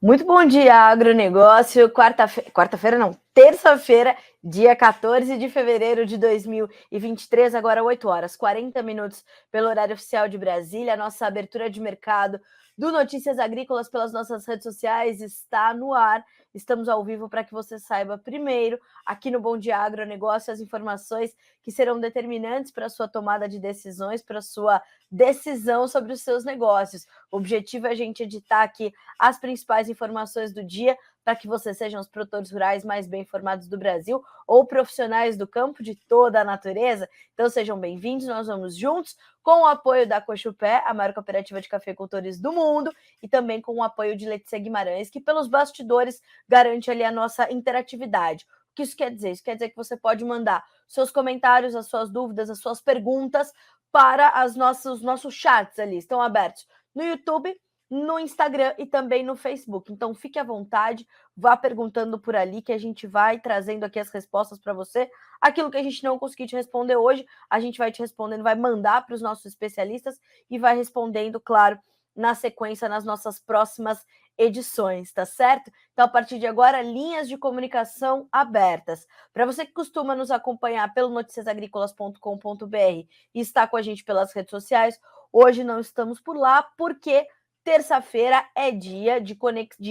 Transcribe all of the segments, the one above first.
Muito bom dia, agronegócio. Quarta-feira não, terça-feira, dia 14 de fevereiro de 2023, agora 8 horas, 40 minutos pelo horário oficial de Brasília. A nossa abertura de mercado do Notícias Agrícolas pelas nossas redes sociais está no ar. Estamos ao vivo para que você saiba primeiro, aqui no Bom Dia Agronegócio, as informações que serão determinantes para a sua tomada de decisões, para a sua decisão sobre os seus negócios. O objetivo é a gente editar aqui as principais informações do dia para que vocês sejam os produtores rurais mais bem informados do Brasil ou profissionais do campo de toda a natureza. Então sejam bem-vindos, nós vamos juntos com o apoio da Cochupé, a maior cooperativa de cafeicultores do mundo, e também com o apoio de Letícia Guimarães, que pelos bastidores garante ali a nossa interatividade. O que isso quer dizer? Isso quer dizer que você pode mandar seus comentários, as suas dúvidas, as suas perguntas para os nossos chats ali, estão abertos no YouTube, no Instagram e também no Facebook. Então, fique à vontade, vá perguntando por ali que a gente vai trazendo aqui as respostas para você. Aquilo que a gente não conseguir te responder hoje, a gente vai te respondendo, vai mandar para os nossos especialistas e vai respondendo, claro, na sequência, nas nossas próximas edições, tá certo? Então, a partir de agora, linhas de comunicação abertas. Para você que costuma nos acompanhar pelo noticiasagricolas.com.br e está com a gente pelas redes sociais, hoje não estamos por lá porque terça-feira é dia de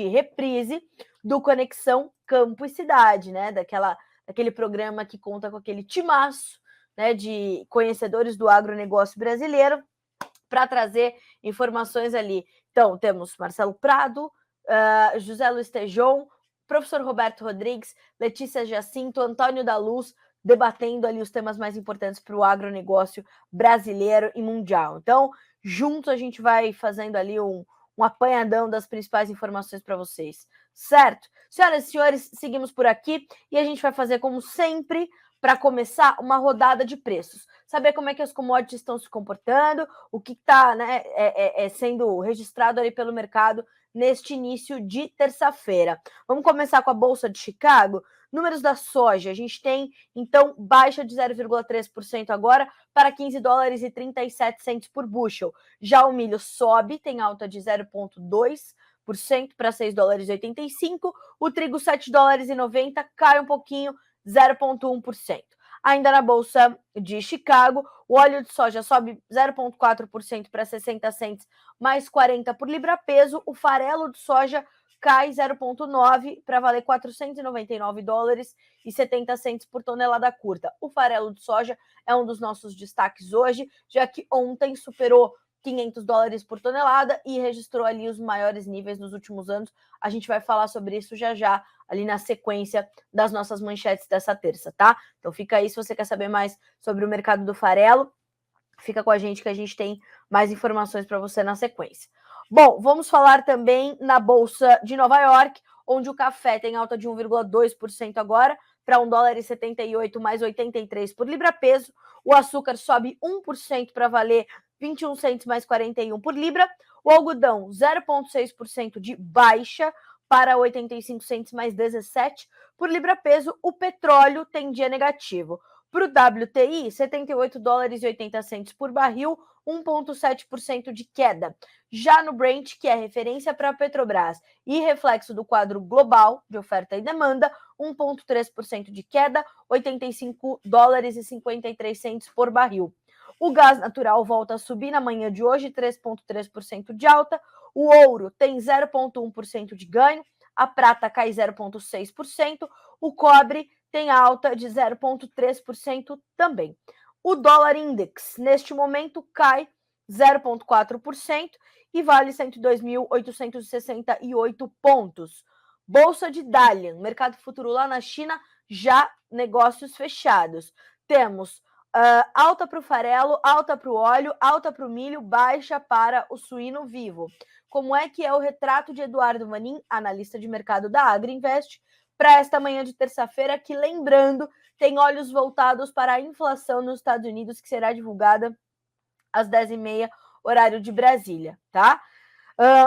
reprise do Conexão Campo e Cidade, né? Daquele programa que conta com aquele timaço, né, de conhecedores do agronegócio brasileiro para trazer informações ali. Então, temos Marcelo Prado, José Luiz Tejon, professor Roberto Rodrigues, Letícia Jacinto, Antônio da Luz, debatendo ali os temas mais importantes para o agronegócio brasileiro e mundial. Então, juntos a gente vai fazendo ali um apanhadão das principais informações para vocês, certo? Senhoras e senhores, seguimos por aqui e a gente vai fazer, como sempre, para começar, uma rodada de preços. Saber como é que as commodities estão se comportando, o que está, né, sendo registrado ali pelo mercado neste início de terça-feira. Vamos começar com a Bolsa de Chicago. Números da soja, a gente tem, então, baixa de 0,3% agora para 15 dólares e 37 centos por bushel. Já o milho sobe, tem alta de 0,2% para 6 dólares e 85. O trigo 7 dólares e 90, cai um pouquinho, 0,1%. Ainda na Bolsa de Chicago, o óleo de soja sobe 0,4% para 60 cents, mais 40 por libra-peso. O farelo de soja cai 0,9 para valer 499 dólares e 70 cents por tonelada curta. O farelo de soja é um dos nossos destaques hoje, já que ontem superou 500 dólares por tonelada e registrou ali os maiores níveis nos últimos anos. A gente vai falar sobre isso já, ali na sequência das nossas manchetes dessa terça, tá? Então fica aí, se você quer saber mais sobre o mercado do farelo, fica com a gente que a gente tem mais informações para você na sequência. Bom, vamos falar também na Bolsa de Nova York, onde o café tem alta de 1,2% agora, para 1 dólar e 78 mais 83 por libra-peso. O açúcar sobe 1% para valer 21 centos mais 41 por libra. O algodão, 0,6% de baixa para 85 centos mais 17 por libra-peso. O petróleo tem dia negativo. Para o WTI, 78 dólares e 80 centos por barril, 1,7% de queda. Já no Brent, que é referência para a Petrobras e reflexo do quadro global de oferta e demanda, 1,3% de queda, 85 dólares e 53 centos por barril. O gás natural volta a subir na manhã de hoje, 3,3% de alta. O ouro tem 0,1% de ganho, a prata cai 0,6%, o cobre tem alta de 0,3% também. O dólar index, neste momento, cai 0,4% e vale 102.868 pontos. Bolsa de Dalian, mercado futuro lá na China, já negócios fechados. Temos alta para o farelo, alta para o óleo, alta para o milho, baixa para o suíno vivo. Como é que é o retrato de Eduardo Vanin, analista de mercado da AgriInvest, para esta manhã de terça-feira, que, lembrando, tem olhos voltados para a inflação nos Estados Unidos, que será divulgada às 10h30, horário de Brasília, tá?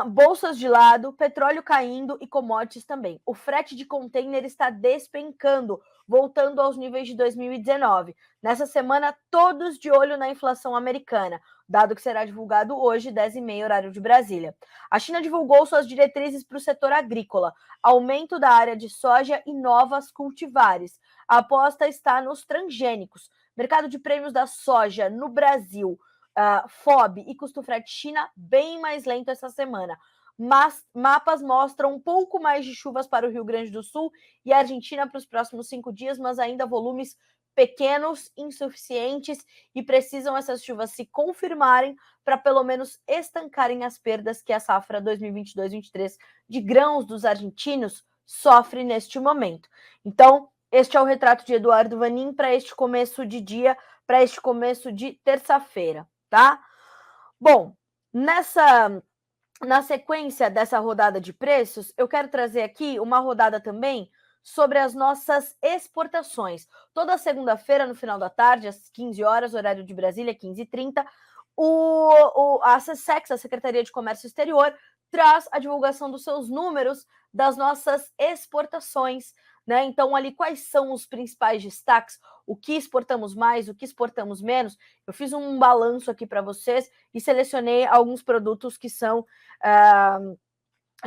Bolsas de lado, petróleo caindo e commodities também. O frete de container está despencando. voltando aos níveis de 2019. Nessa semana, todos de olho na inflação americana, dado que será divulgado hoje, 10h30, horário de Brasília. A China divulgou suas diretrizes para o setor agrícola, aumento da área de soja e novas cultivares. A aposta está nos transgênicos. Mercado de prêmios da soja no Brasil, FOB e custo frete China, bem mais lento essa semana. Mas mapas mostram um pouco mais de chuvas para o Rio Grande do Sul e a Argentina para os próximos 5 dias, mas ainda volumes pequenos, insuficientes, e precisam essas chuvas se confirmarem para pelo menos estancarem as perdas que a safra 2022-23 de grãos dos argentinos sofre neste momento. Então, este é o retrato de Eduardo Vanin para este começo de dia, para este começo de terça-feira, tá? Bom, na sequência dessa rodada de preços, eu quero trazer aqui uma rodada também sobre as nossas exportações. Toda segunda-feira, no final da tarde, às 15 horas, horário de Brasília, 15h30, a SESEX, a Secretaria de Comércio Exterior, traz a divulgação dos seus números das nossas exportações, né? Então, ali, quais são os principais destaques? O que exportamos mais, o que exportamos menos? Eu fiz um balanço aqui para vocês e selecionei alguns produtos que são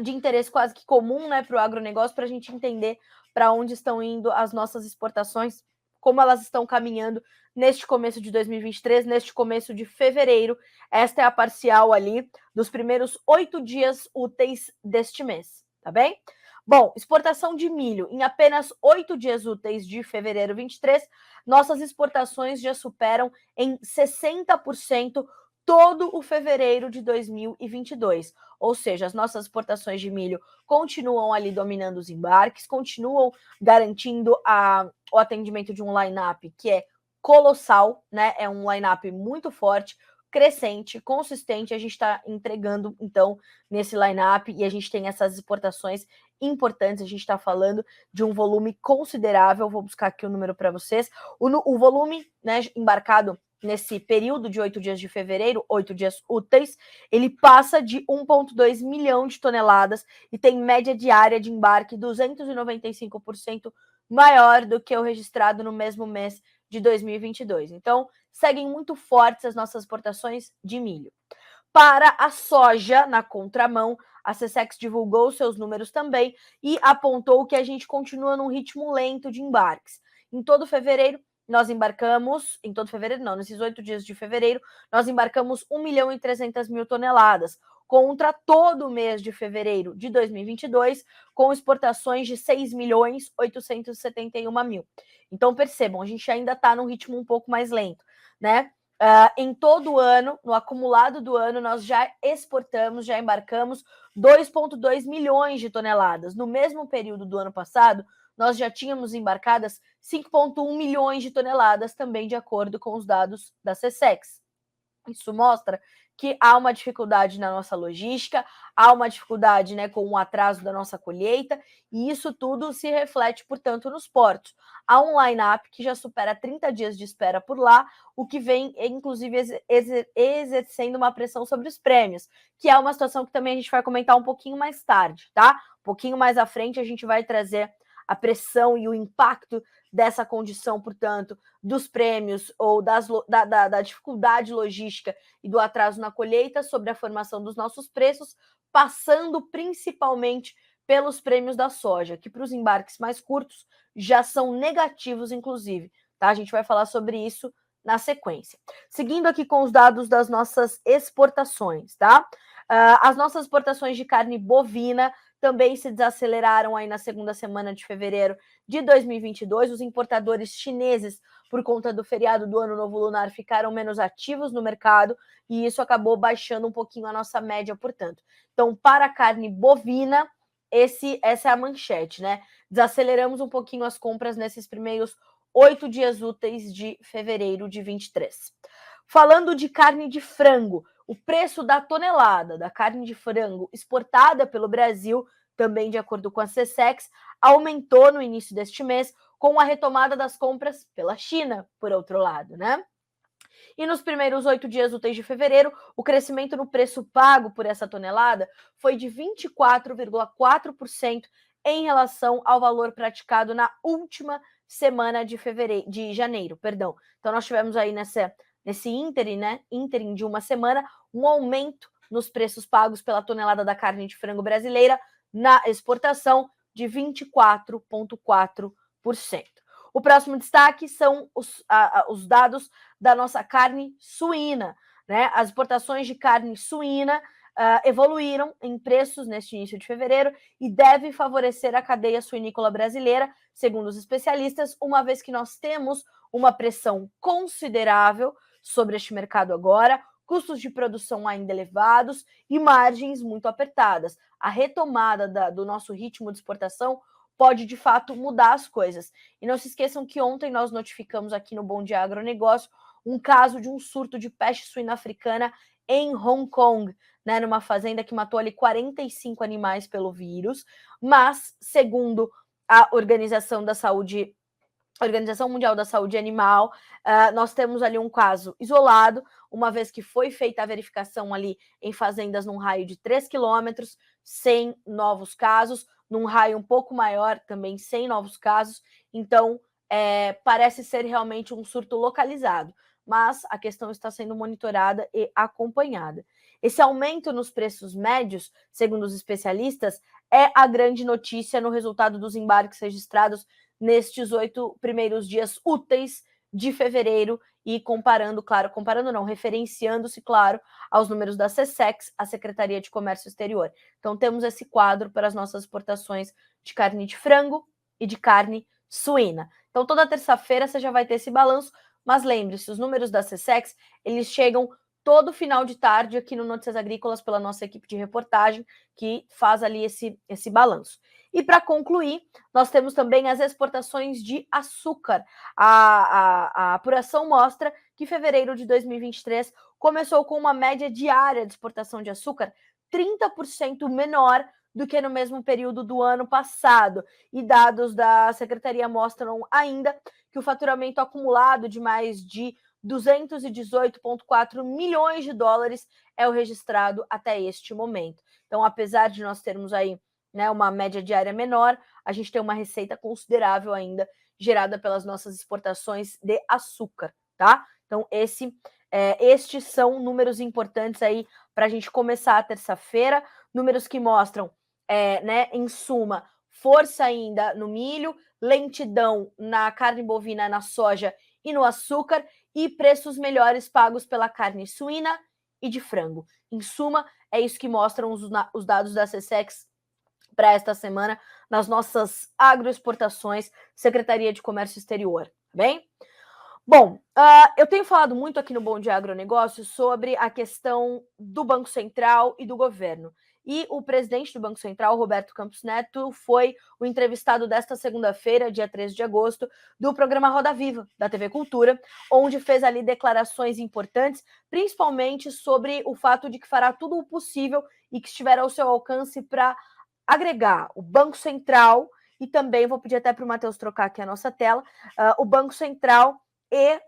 de interesse quase que comum, né, para o agronegócio, para a gente entender para onde estão indo as nossas exportações, como elas estão caminhando neste começo de 2023, neste começo de fevereiro. Esta é a parcial ali dos primeiros 8 dias úteis deste mês, tá bem? Bom, exportação de milho. Em apenas 8 dias úteis de fevereiro 23, nossas exportações já superam em 60% todo o fevereiro de 2022. Ou seja, as nossas exportações de milho continuam ali dominando os embarques, continuam garantindo o atendimento de um line-up que é colossal, né? É um line-up muito forte, crescente, consistente. A gente está entregando, então, nesse line-up, e a gente tem essas exportações importantes. A gente está falando de um volume considerável. Vou buscar aqui o número para vocês. O volume, né, embarcado nesse período de 8 dias de fevereiro, 8 dias úteis, ele passa de 1,2 milhão de toneladas e tem média diária de embarque 295% maior do que o registrado no mesmo mês de 2022. Então, seguem muito fortes as nossas exportações de milho. Para a soja, na contramão, a SESEX divulgou seus números também e apontou que a gente continua num ritmo lento de embarques. Em todo fevereiro, nós embarcamos, nesses 8 dias de fevereiro, nós embarcamos 1.300.000 toneladas, contra todo o mês de fevereiro de 2022, com exportações de 6.871.000. Então, percebam, a gente ainda está num ritmo um pouco mais lento, né? Em todo o ano, no acumulado do ano, nós já exportamos, já embarcamos 2,2 milhões de toneladas. No mesmo período do ano passado, nós já tínhamos embarcadas 5,1 milhões de toneladas, também de acordo com os dados da SESEX. Isso mostra que há uma dificuldade na nossa logística, há uma dificuldade, né, com o atraso da nossa colheita, e isso tudo se reflete, portanto, nos portos. Há um line-up que já supera 30 dias de espera por lá, o que vem, inclusive, exercendo uma pressão sobre os prêmios, que é uma situação que também a gente vai comentar um pouquinho mais tarde, tá? Um pouquinho mais à frente a gente vai trazer a pressão e o impacto dessa condição, portanto, dos prêmios ou da dificuldade logística e do atraso na colheita sobre a formação dos nossos preços, passando principalmente pelos prêmios da soja, que para os embarques mais curtos já são negativos, inclusive. Tá? A gente vai falar sobre isso na sequência. Seguindo aqui com os dados das nossas exportações, tá? As nossas exportações de carne bovina também se desaceleraram aí na segunda semana de fevereiro de 2022. Os importadores chineses, por conta do feriado do Ano Novo Lunar, ficaram menos ativos no mercado e isso acabou baixando um pouquinho a nossa média, portanto. Então, para a carne bovina, essa é a manchete, né? Desaceleramos um pouquinho as compras nesses primeiros 8 dias úteis de fevereiro de 23. Falando de carne de frango, o preço da tonelada da carne de frango exportada pelo Brasil, também de acordo com a SESEX, aumentou no início deste mês com a retomada das compras pela China, por outro lado, né? E nos primeiros 8 dias úteis de fevereiro, o crescimento no preço pago por essa tonelada foi de 24,4% em relação ao valor praticado na última semana de janeiro, perdão. Então nós tivemos aí nesse ínterim, né, ínterim de uma semana, um aumento nos preços pagos pela tonelada da carne de frango brasileira na exportação de 24,4%. O próximo destaque são os dados da nossa carne suína, né? As exportações de carne suína evoluíram em preços neste início de fevereiro e deve favorecer a cadeia suinícola brasileira, segundo os especialistas, uma vez que nós temos uma pressão considerável sobre este mercado agora, custos de produção ainda elevados e margens muito apertadas. A retomada do nosso ritmo de exportação pode, de fato, mudar as coisas. E não se esqueçam que ontem nós notificamos aqui no Bom Dia Agronegócio um caso de um surto de peste suína africana em Hong Kong, né, numa fazenda que matou ali 45 animais pelo vírus, mas, segundo a Organização Mundial da Saúde Animal, nós temos ali um caso isolado, uma vez que foi feita a verificação ali em fazendas num raio de 3 quilômetros, sem novos casos, num raio um pouco maior também sem novos casos, então parece ser realmente um surto localizado, mas a questão está sendo monitorada e acompanhada. Esse aumento nos preços médios, segundo os especialistas, é a grande notícia no resultado dos embarques registrados nestes 8 primeiros dias úteis de fevereiro e referenciando-se, claro, aos números da SECEX, a Secretaria de Comércio Exterior. Então, temos esse quadro para as nossas exportações de carne de frango e de carne suína. Então, toda terça-feira você já vai ter esse balanço, mas lembre-se, os números da SECEX, eles chegam todo final de tarde aqui no Notícias Agrícolas pela nossa equipe de reportagem, que faz ali esse balanço. E para concluir, nós temos também as exportações de açúcar. A apuração mostra que fevereiro de 2023 começou com uma média diária de exportação de açúcar 30% menor do que no mesmo período do ano passado. E dados da Secretaria mostram ainda que o faturamento acumulado de mais de 218,4 milhões de dólares é o registrado até este momento. Então, apesar de nós termos aí, né, uma média diária menor, a gente tem uma receita considerável ainda gerada pelas nossas exportações de açúcar, tá? Então, estes são números importantes aí para a gente começar a terça-feira, números que mostram, né, em suma, força ainda no milho, lentidão na carne bovina, na soja e no açúcar, e preços melhores pagos pela carne suína e de frango. Em suma, é isso que mostram os dados da SECEX para esta semana nas nossas agroexportações, Secretaria de Comércio Exterior, tá bem? Bom, eu tenho falado muito aqui no Bom Dia Agronegócio sobre a questão do Banco Central e do governo. E o presidente do Banco Central, Roberto Campos Neto, foi o entrevistado desta segunda-feira, dia 13 de agosto, do programa Roda Viva, da TV Cultura, onde fez ali declarações importantes, principalmente sobre o fato de que fará tudo o possível e que estiver ao seu alcance para agregar o Banco Central e também, vou pedir até para o Matheus trocar aqui a nossa tela, o Banco Central e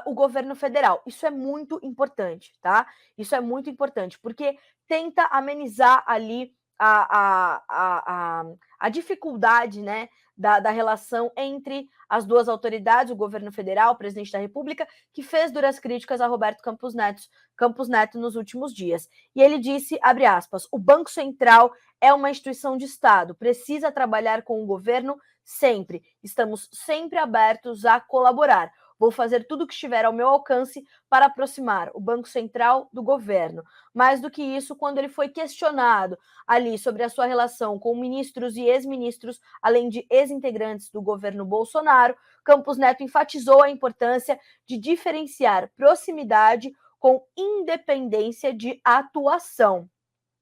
o governo federal. Isso é muito importante, tá? Isso é muito importante, porque tenta amenizar ali a dificuldade, né, da relação entre as duas autoridades, o governo federal, o presidente da República, que fez duras críticas a Roberto Campos Neto nos últimos dias. E ele disse, abre aspas, o Banco Central é uma instituição de Estado, precisa trabalhar com o governo sempre. Estamos sempre abertos a colaborar. Vou fazer tudo o que estiver ao meu alcance para aproximar o Banco Central do governo. Mais do que isso, quando ele foi questionado ali sobre a sua relação com ministros e ex-ministros, além de ex-integrantes do governo Bolsonaro, Campos Neto enfatizou a importância de diferenciar proximidade com independência de atuação.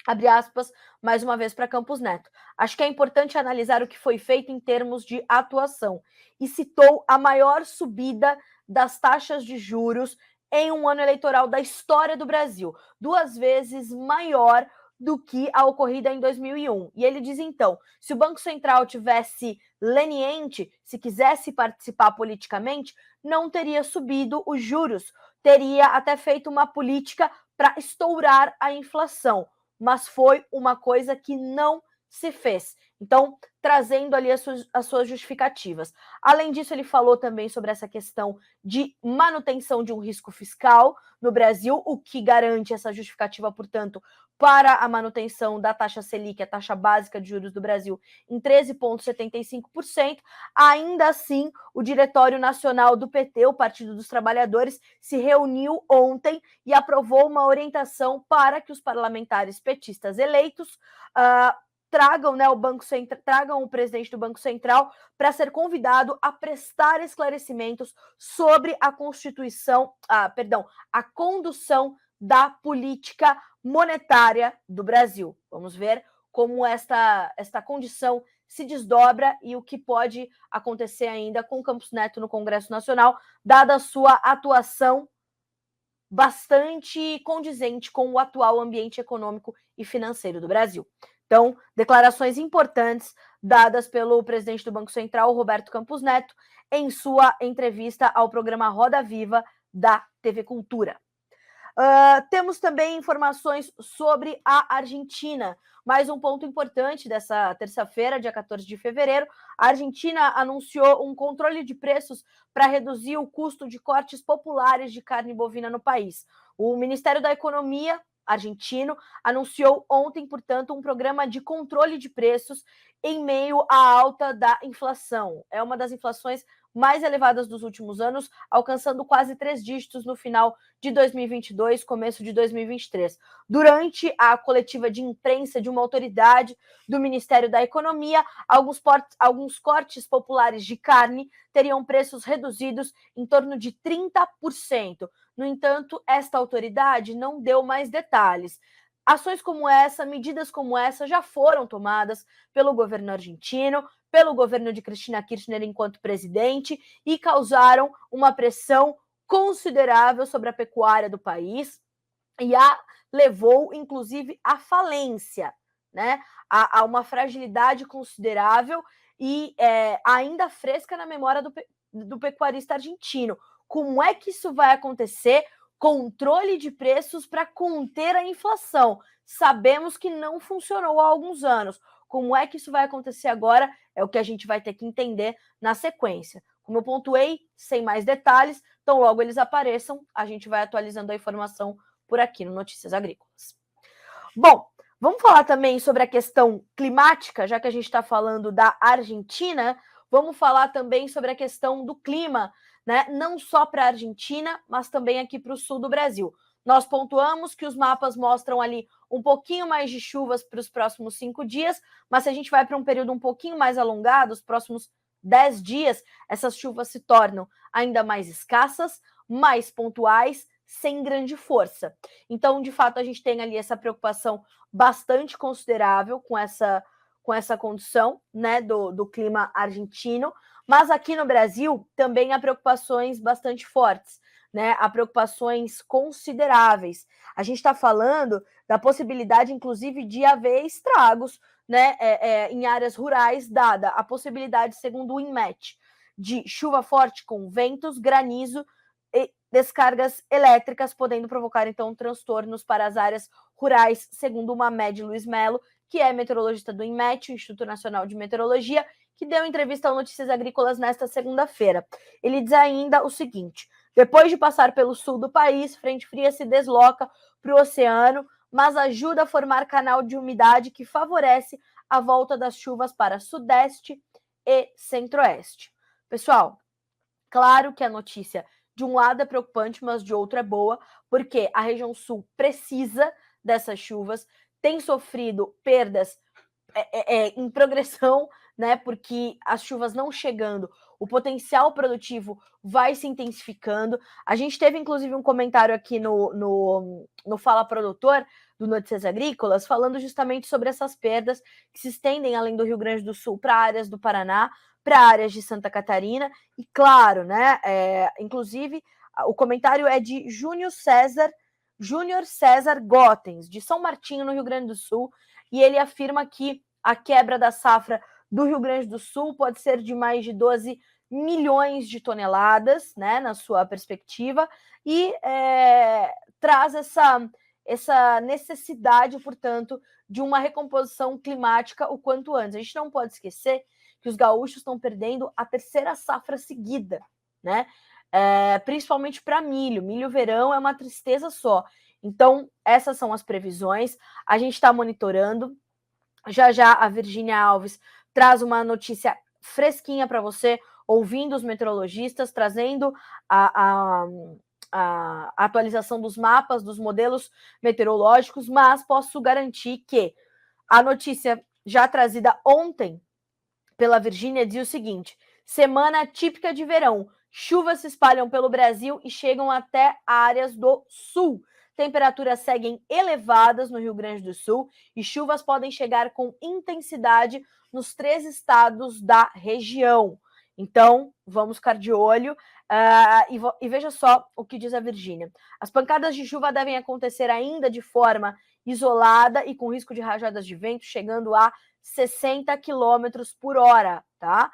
Abre aspas, mais uma vez para Campos Neto. Acho que é importante analisar o que foi feito em termos de atuação. E citou a maior subida das taxas de juros em um ano eleitoral da história do Brasil, 2 vezes maior do que a ocorrida em 2001. E ele diz, então, se o Banco Central tivesse leniente, se quisesse participar politicamente, não teria subido os juros, teria até feito uma política para estourar a inflação. Mas foi uma coisa que não se fez. Então, trazendo ali as suas justificativas. Além disso, ele falou também sobre essa questão de manutenção de um risco fiscal no Brasil, o que garante essa justificativa, portanto, para a manutenção da taxa Selic, a taxa básica de juros do Brasil, em 13,75%. Ainda assim, o Diretório Nacional do PT, o Partido dos Trabalhadores, se reuniu ontem e aprovou uma orientação para que os parlamentares petistas eleitos tragam, né, tragam o presidente do Banco Central para ser convidado a prestar esclarecimentos sobre a condução da política monetária do Brasil. Vamos ver como esta condição se desdobra e o que pode acontecer ainda com Campos Neto no Congresso Nacional, dada a sua atuação bastante condizente com o atual ambiente econômico e financeiro do Brasil. Então, declarações importantes dadas pelo presidente do Banco Central, Roberto Campos Neto, em sua entrevista ao programa Roda Viva da TV Cultura. Temos também informações sobre a Argentina. Mais um ponto importante dessa terça-feira, dia 14 de fevereiro, a Argentina anunciou um controle de preços para reduzir o custo de cortes populares de carne bovina no país. O Ministério da Economia argentino anunciou ontem, portanto, um programa de controle de preços em meio à alta da inflação. É uma das inflações mais elevadas dos últimos anos, alcançando quase 3 dígitos no final de 2022, começo de 2023. Durante a coletiva de imprensa de uma autoridade do Ministério da Economia, alguns cortes populares de carne teriam preços reduzidos em torno de 30%. No entanto, esta autoridade não deu mais detalhes. Ações como essa, medidas como essa já foram tomadas pelo governo argentino, pelo governo de Cristina Kirchner enquanto presidente e causaram uma pressão considerável sobre a pecuária do país e a levou, inclusive, à falência, né? A uma fragilidade considerável e ainda fresca na memória do pecuarista argentino. Como é que isso vai acontecer? Controle de preços para conter a inflação. Sabemos que não funcionou há alguns anos. Como é que isso vai acontecer agora? É o que a gente vai ter que entender na sequência. Como eu pontuei, sem mais detalhes, então logo eles apareçam, a gente vai atualizando a informação por aqui no Notícias Agrícolas. Bom, vamos falar também sobre a questão climática, já que a gente está falando da Argentina, vamos falar também sobre a questão do clima, né? Não só para a Argentina, mas também aqui para o sul do Brasil. Nós pontuamos que os mapas mostram ali um pouquinho mais de chuvas para os próximos 5 dias, mas se a gente vai para um período um pouquinho mais alongado, os próximos 10 dias, essas chuvas se tornam ainda mais escassas, mais pontuais, sem grande força. Então, de fato, a gente tem ali essa preocupação bastante considerável com essa condição, né, do clima argentino, mas aqui no Brasil também há preocupações bastante fortes, né? Há preocupações consideráveis. A gente está falando da possibilidade, inclusive, de haver estragos, né, em áreas rurais, dada a possibilidade, segundo o INMET, de chuva forte com ventos, granizo e descargas elétricas, podendo provocar, então, transtornos para as áreas rurais, segundo o Mamed Luiz Melo, que é meteorologista do INMET, o Instituto Nacional de Meteorologia, que deu entrevista ao Notícias Agrícolas nesta segunda-feira. Ele diz ainda o seguinte: depois de passar pelo sul do país, frente fria se desloca para o oceano, mas ajuda a formar canal de umidade que favorece a volta das chuvas para sudeste e centro-oeste. Pessoal, claro que a notícia de um lado é preocupante, mas de outro é boa, porque a região sul precisa dessas chuvas, tem sofrido perdas em progressão, né? Porque as chuvas não chegando, o potencial produtivo vai se intensificando. A gente teve, inclusive, um comentário aqui no Fala Produtor, do Notícias Agrícolas, falando justamente sobre essas perdas que se estendem além do Rio Grande do Sul para áreas do Paraná, para áreas de Santa Catarina, e claro, né? Inclusive, o comentário é de Júnior César Gottens, de São Martinho, no Rio Grande do Sul, e ele afirma que a quebra da safra do Rio Grande do Sul pode ser de mais de 12 milhões de toneladas, né, na sua perspectiva, e traz essa necessidade, portanto, de uma recomposição climática o quanto antes. A gente não pode esquecer que os gaúchos estão perdendo a terceira safra seguida, né? Principalmente para milho. Milho verão é uma tristeza só. Então, essas são as previsões. A gente está monitorando. Já já a Virgínia Alves traz uma notícia fresquinha para você, ouvindo os meteorologistas, trazendo a atualização dos mapas, dos modelos meteorológicos, mas posso garantir que a notícia já trazida ontem pela Virgínia diz o seguinte: semana típica de verão, chuvas se espalham pelo Brasil e chegam até áreas do sul. Temperaturas seguem elevadas no Rio Grande do Sul e chuvas podem chegar com intensidade nos 3 estados da região. Então, vamos ficar de olho e veja só o que diz a Virgínia. As pancadas de chuva devem acontecer ainda de forma isolada e com risco de rajadas de vento chegando a 60 km por hora, tá?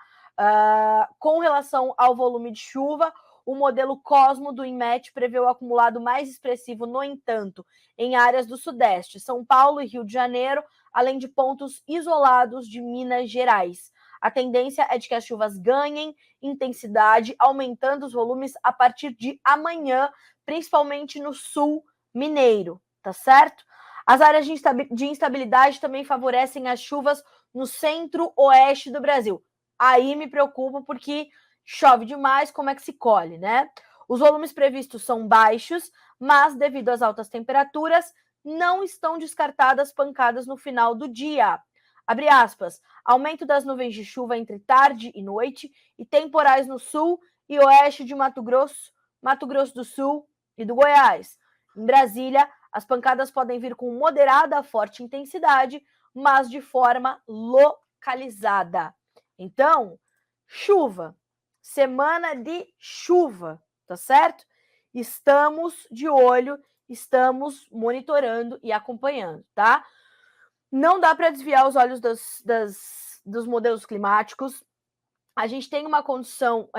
Com relação ao volume de chuva, o modelo Cosmo do INMET prevê o acumulado mais expressivo, no entanto, em áreas do Sudeste, São Paulo e Rio de Janeiro, além de pontos isolados de Minas Gerais. A tendência é de que as chuvas ganhem intensidade, aumentando os volumes a partir de amanhã, principalmente no sul mineiro, tá certo? As áreas de instabilidade também favorecem as chuvas no centro-oeste do Brasil. Aí me preocupa porque chove demais, como é que se colhe, né? Os volumes previstos são baixos, mas devido às altas temperaturas, não estão descartadas pancadas no final do dia. Abre aspas, aumento das nuvens de chuva entre tarde e noite e temporais no sul e oeste de Mato Grosso do Sul e do Goiás. Em Brasília, as pancadas podem vir com moderada a forte intensidade, mas de forma localizada. Então, chuva, semana de chuva, tá certo? Estamos de olho, estamos monitorando e acompanhando, tá? Não dá para desviar os olhos dos modelos climáticos. A gente tem uma condição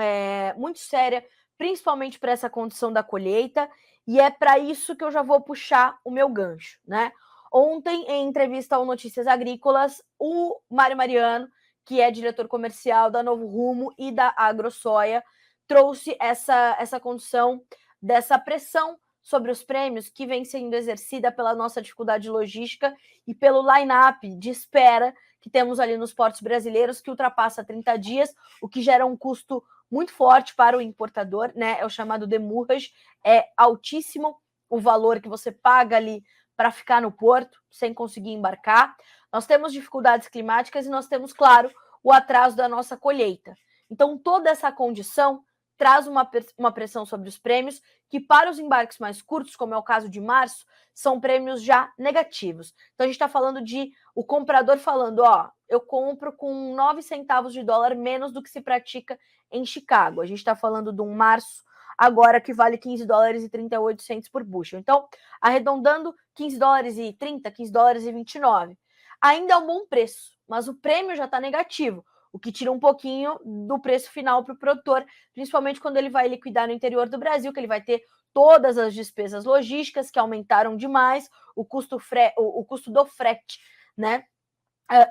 muito séria, principalmente para essa condição da colheita, e é para isso que eu já vou puxar o meu gancho, né? Ontem, em entrevista ao Notícias Agrícolas, o Mário Mariano, que é diretor comercial da Novo Rumo e da AgroSoia, trouxe essa condição dessa pressão sobre os prêmios que vem sendo exercida pela nossa dificuldade logística e pelo line-up de espera que temos ali nos portos brasileiros, que ultrapassa 30 dias, o que gera um custo muito forte para o importador, né? É o chamado demurrage, é altíssimo o valor que você paga ali para ficar no porto, sem conseguir embarcar. Nós temos dificuldades climáticas e nós temos, claro, o atraso da nossa colheita. Então, toda essa condição traz uma pressão sobre os prêmios, que para os embarques mais curtos, como é o caso de março, são prêmios já negativos. Então, a gente está falando de o comprador falando, ó, eu compro com 9 centavos de dólar menos do que se pratica em Chicago. A gente está falando de um março agora que vale 15 dólares e 38 centos por bushel. Então, arredondando, 15 dólares e 30, 15 dólares e 29. Ainda é um bom preço, mas o prêmio já está negativo, o que tira um pouquinho do preço final para o produtor, principalmente quando ele vai liquidar no interior do Brasil, que ele vai ter todas as despesas logísticas que aumentaram demais, o custo do frete, né?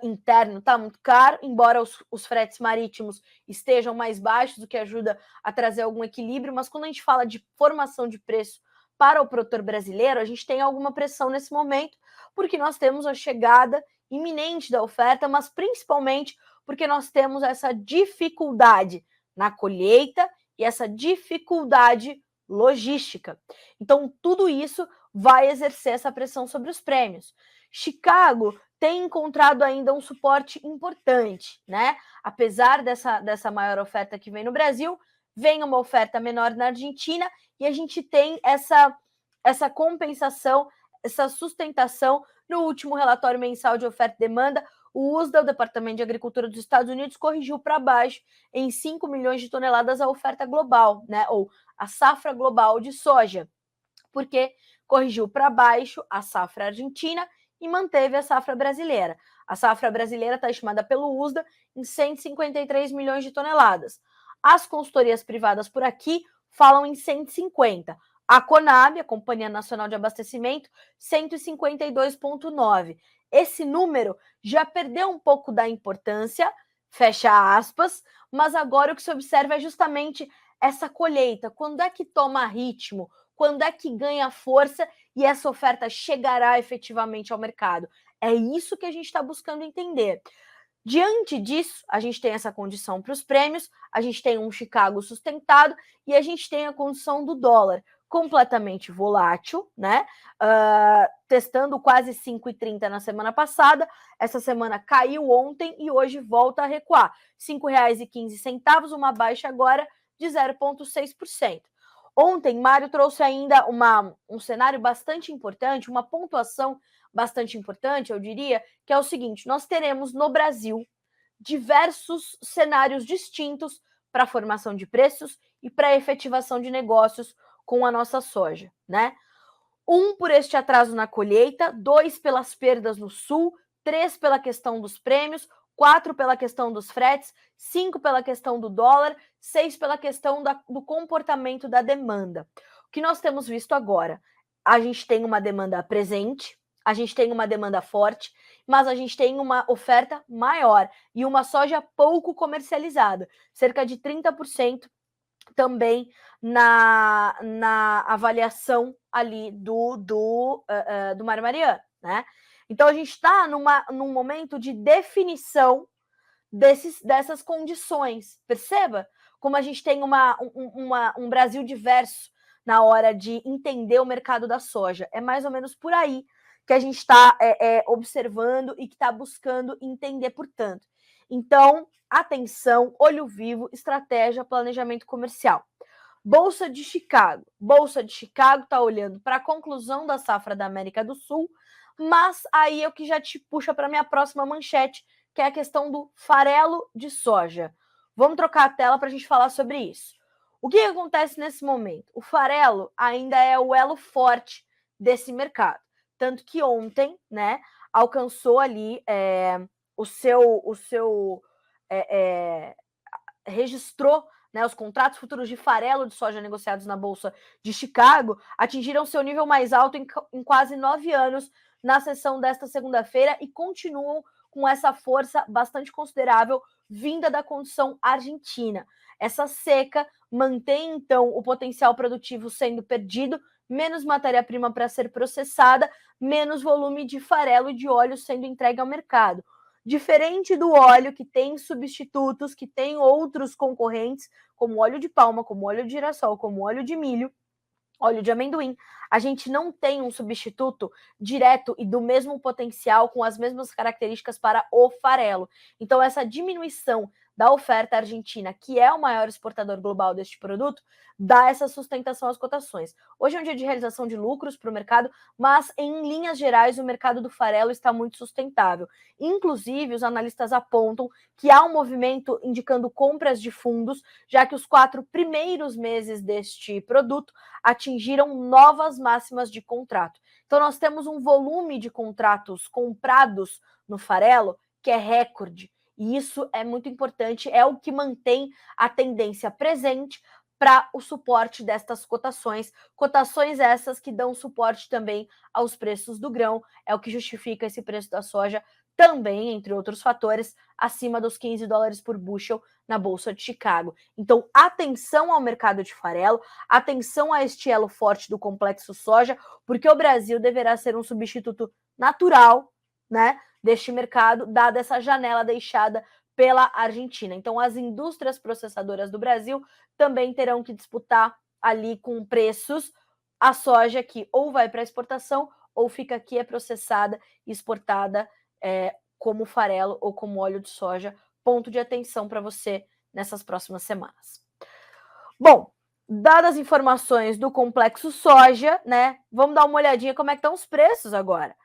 Interno está muito caro, embora os fretes marítimos estejam mais baixos, o que ajuda a trazer algum equilíbrio, mas quando a gente fala de formação de preço para o produtor brasileiro, a gente tem alguma pressão nesse momento, porque nós temos a chegada iminente da oferta, mas principalmente porque nós temos essa dificuldade na colheita e essa dificuldade logística. Então, tudo isso vai exercer essa pressão sobre os prêmios. Chicago tem encontrado ainda um suporte importante, né? Apesar dessa maior oferta que vem no Brasil, vem uma oferta menor na Argentina e a gente tem essa compensação, essa sustentação no último relatório mensal de oferta e demanda. O USDA, o Departamento de Agricultura dos Estados Unidos, corrigiu para baixo em 5 milhões de toneladas a oferta global, né? Ou a safra global de soja, porque corrigiu para baixo a safra argentina e manteve a safra brasileira. A safra brasileira está estimada pelo USDA em 153 milhões de toneladas. As consultorias privadas por aqui falam em 150. A Conab, a Companhia Nacional de Abastecimento, 152,9. Esse número já perdeu um pouco da importância, fecha aspas, mas agora o que se observa é justamente essa colheita. Quando é que toma ritmo? Quando é que ganha força e essa oferta chegará efetivamente ao mercado? É isso que a gente está buscando entender. Diante disso, a gente tem essa condição para os prêmios, a gente tem um Chicago sustentado e a gente tem a condição do dólar completamente volátil, né? Testando quase 5,30 na semana passada, essa semana caiu ontem e hoje volta a recuar. R$ 5,15, uma baixa agora de 0,6%. Ontem, Mário trouxe ainda um cenário bastante importante, uma pontuação bastante importante, eu diria, que é o seguinte: nós teremos no Brasil diversos cenários distintos para a formação de preços e para a efetivação de negócios com a nossa soja, né? 1, por este atraso na colheita, 2, pelas perdas no sul, 3, pela questão dos prêmios, 4, pela questão dos fretes, 5, pela questão do dólar, 6, pela questão do comportamento da demanda. O que nós temos visto agora? A gente tem uma demanda presente, a gente tem uma demanda forte, mas a gente tem uma oferta maior e uma soja pouco comercializada, cerca de 30% também na avaliação ali do Mar Mariano, né? Então a gente está num momento de definição dessas condições. Perceba como a gente tem um Brasil diverso na hora de entender o mercado da soja. É mais ou menos por aí que a gente está observando e que está buscando entender, portanto. Então, atenção, olho vivo, estratégia, planejamento comercial. Bolsa de Chicago. Bolsa de Chicago está olhando para a conclusão da safra da América do Sul, mas aí é o que já te puxa para a minha próxima manchete, que é a questão do farelo de soja. Vamos trocar a tela para a gente falar sobre isso. O que acontece nesse momento? O farelo ainda é o elo forte desse mercado. Tanto que ontem, né, alcançou ali registrou, né, os contratos futuros de farelo de soja negociados na Bolsa de Chicago atingiram seu nível mais alto em quase 9 anos na sessão desta segunda-feira e continuam com essa força bastante considerável vinda da condição argentina. Essa seca mantém, então, o potencial produtivo sendo perdido, menos matéria-prima para ser processada, menos volume de farelo e de óleo sendo entregue ao mercado. Diferente do óleo, que tem substitutos, que tem outros concorrentes, como óleo de palma, como óleo de girassol, como óleo de milho, óleo de amendoim, a gente não tem um substituto direto e do mesmo potencial, com as mesmas características para o farelo. Então, essa diminuição da oferta argentina, que é o maior exportador global deste produto, dá essa sustentação às cotações. Hoje é um dia de realização de lucros para o mercado, mas em linhas gerais o mercado do farelo está muito sustentável. Inclusive, os analistas apontam que há um movimento indicando compras de fundos, já que os 4 primeiros meses deste produto atingiram novas máximas de contrato. Então, nós temos um volume de contratos comprados no farelo que é recorde. E isso é muito importante, é o que mantém a tendência presente para o suporte destas cotações. Cotações essas que dão suporte também aos preços do grão, é o que justifica esse preço da soja também, entre outros fatores, acima dos $15 por bushel na Bolsa de Chicago. Então, atenção ao mercado de farelo, atenção a este elo forte do complexo soja, porque o Brasil deverá ser um substituto natural, né, deste mercado, dada essa janela deixada pela Argentina. Então, as indústrias processadoras do Brasil também terão que disputar ali com preços a soja que ou vai para exportação ou fica aqui, é processada e exportada como farelo ou como óleo de soja. Ponto de atenção para você nessas próximas semanas. Bom, dadas as informações do complexo soja, né, vamos dar uma olhadinha como é que estão os preços agora.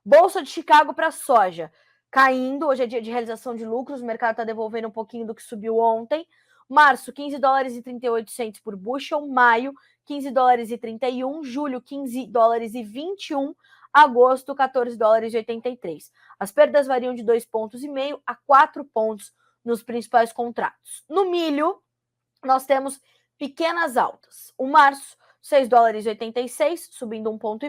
Bolsa de Chicago para soja caindo, hoje é dia de realização de lucros, o mercado está devolvendo um pouquinho do que subiu ontem. Março, $15,38 por bushel, maio, $15,31, julho, $15,21, agosto, $14,83. As perdas variam de 2,5 pontos a 4 pontos nos principais contratos. No milho, nós temos pequenas altas. O março $6,86, subindo 1,5 ponto.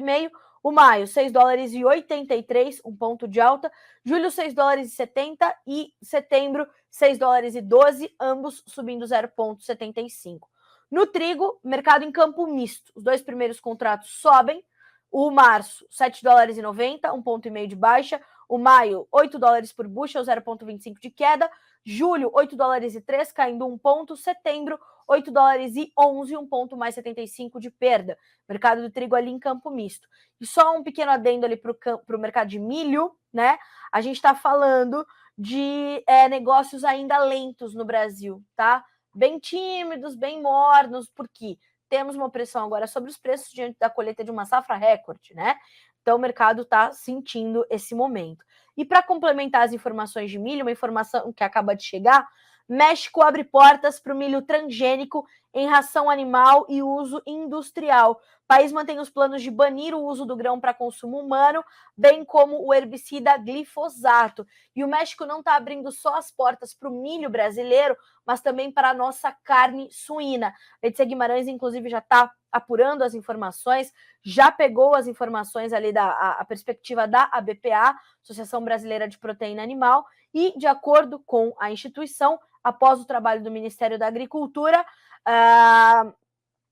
O maio, $6,83, 1 ponto de alta. Julho, $6,70 e setembro, $6,12, ambos subindo 0,75. No trigo, mercado em campo misto. Os dois primeiros contratos sobem. O março, $7,90, 1,5 ponto de baixa. O maio, $8 por bushel, 0,25 de queda. Julho, $8,03, caindo 1 ponto. Setembro, $8,11, 1 ponto mais 75 de perda. Mercado do trigo ali em campo misto. E só um pequeno adendo ali para o mercado de milho, né? A gente está falando de negócios ainda lentos no Brasil, tá? Bem tímidos, bem mornos, porque temos uma pressão agora sobre os preços diante da colheita de uma safra recorde, né? Então o mercado está sentindo esse momento. E para complementar as informações de milho, uma informação que acaba de chegar, México abre portas para o milho transgênico em ração animal e uso industrial. O país mantém os planos de banir o uso do grão para consumo humano, bem como o herbicida glifosato. E o México não está abrindo só as portas para o milho brasileiro, mas também para a nossa carne suína. Letícia Guimarães, inclusive, já está apurando as informações, já pegou as informações ali da perspectiva da ABPA, Associação Brasileira de Proteína Animal, e, de acordo com a instituição, após o trabalho do Ministério da Agricultura,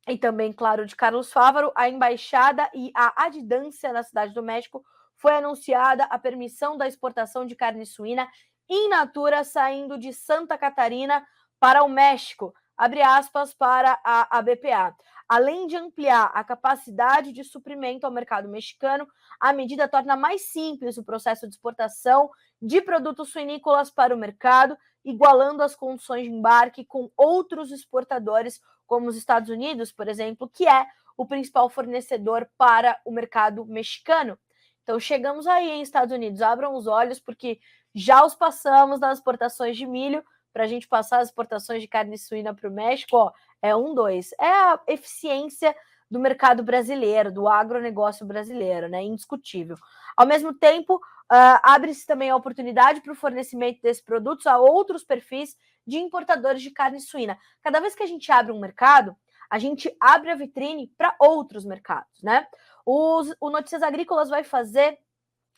e também, claro, de Carlos Fávaro, a embaixada e a adidância na Cidade do México foi anunciada a permissão da exportação de carne suína in natura saindo de Santa Catarina para o México, abre aspas para a BPA. Além de ampliar a capacidade de suprimento ao mercado mexicano, a medida torna mais simples o processo de exportação de produtos suinícolas para o mercado, igualando as condições de embarque com outros exportadores, como os Estados Unidos, por exemplo, que é o principal fornecedor para o mercado mexicano. Então, chegamos aí, hein, Estados Unidos, abram os olhos, porque já os passamos nas exportações de milho, para a gente passar as exportações de carne suína para o México, ó, é 2. É a eficiência do mercado brasileiro, do agronegócio brasileiro, né? Indiscutível. Ao mesmo tempo, abre-se também a oportunidade para o fornecimento desses produtos a outros perfis de importadores de carne suína. Cada vez que a gente abre um mercado, a gente abre a vitrine para outros mercados, né? O Notícias Agrícolas vai fazer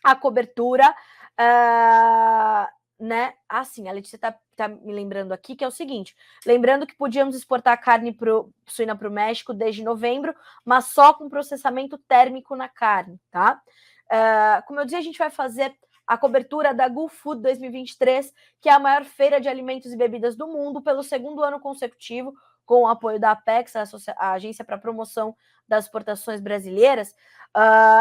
a cobertura, né? Assim, a Letícia tá me lembrando aqui que é o seguinte: lembrando que podíamos exportar carne suína para o México desde novembro, mas só com processamento térmico na carne, tá? Como eu disse, a gente vai fazer a cobertura da GulFood 2023, que é a maior feira de alimentos e bebidas do mundo, pelo segundo ano consecutivo, com o apoio da Apex, a Agência para a Promoção das Exportações Brasileiras,